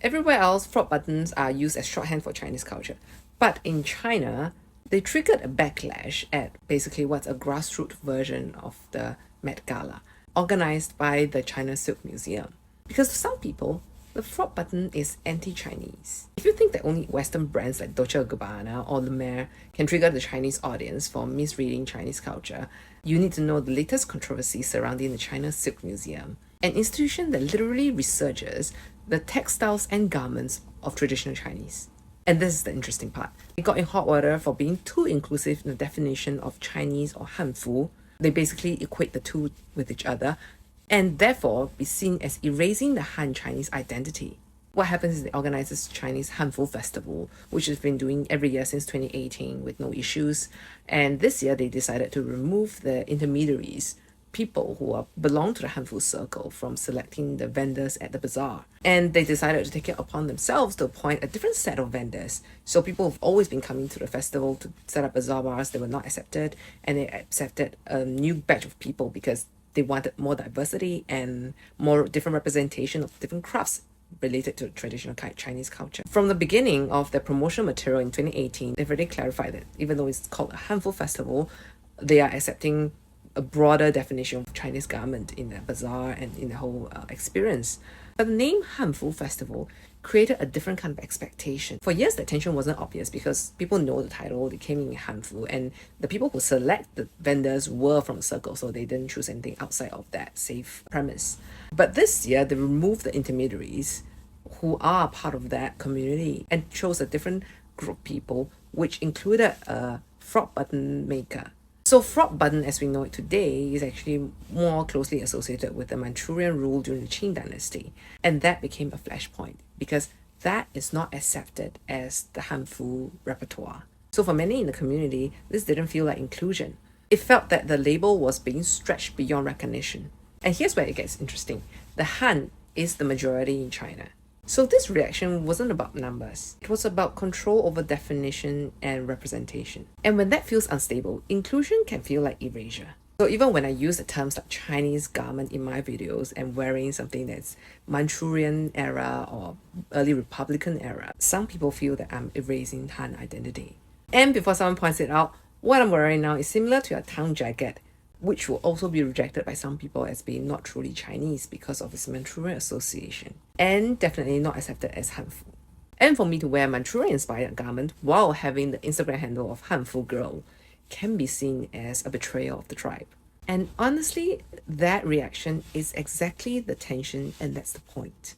Everywhere else, frog buttons are used as shorthand for Chinese culture. But in China, they triggered a backlash at basically what's a grassroots version of the Met Gala, organized by the China Silk Museum. Because to some people, the frog button is anti-Chinese. If you think that only Western brands like Dolce & Gabbana or Le Mer can trigger the Chinese audience for misreading Chinese culture, you need to know the latest controversy surrounding the China Silk Museum, an institution that literally researches the textiles and garments of traditional Chinese. And this is the interesting part. It got in hot water for being too inclusive in the definition of Chinese or Hanfu. They basically equate the two with each other and therefore be seen as erasing the Han Chinese identity. What happens is they organize this Chinese Hanfu festival, which has been doing every year since 2018 with no issues. And this year they decided to remove the intermediaries, people who belong to the Hanfu circle, from selecting the vendors at the bazaar. And they decided to take it upon themselves to appoint a different set of vendors. So people who've always been coming to the festival to set up bazaar bars, they were not accepted, and they accepted a new batch of people because they wanted more diversity and more different representation of different crafts related to traditional Chinese culture. From the beginning of their promotional material in 2018, they've already clarified that even though it's called a Hanfu festival, they are accepting a broader definition of Chinese garment in the bazaar and in the whole experience. But the name Hanfu Festival created a different kind of expectation. For years, the tension wasn't obvious because people know the title, they came in Hanfu, and the people who select the vendors were from the circle, so they didn't choose anything outside of that safe premise. But this year, they removed the intermediaries who are part of that community and chose a different group of people, which included a frog button maker. So frog button, as we know it today, is actually more closely associated with the Manchurian rule during the Qing dynasty. And that became a flashpoint because that is not accepted as the Hanfu repertoire. So for many in the community, this didn't feel like inclusion. It felt that the label was being stretched beyond recognition. And here's where it gets interesting. The Han is the majority in China. So this reaction wasn't about numbers. It was about control over definition and representation. And when that feels unstable, inclusion can feel like erasure. So even when I use the terms like Chinese garment in my videos and wearing something that's Manchurian era or early Republican era, some people feel that I'm erasing Han identity. And before someone points it out, what I'm wearing now is similar to a town jacket, which will also be rejected by some people as being not truly Chinese because of its Manchurian association, and definitely not accepted as Hanfu. And for me to wear Manchurian-inspired garment while having the Instagram handle of Hanfugirl can be seen as a betrayal of the tribe. And honestly, that reaction is exactly the tension, and that's the point.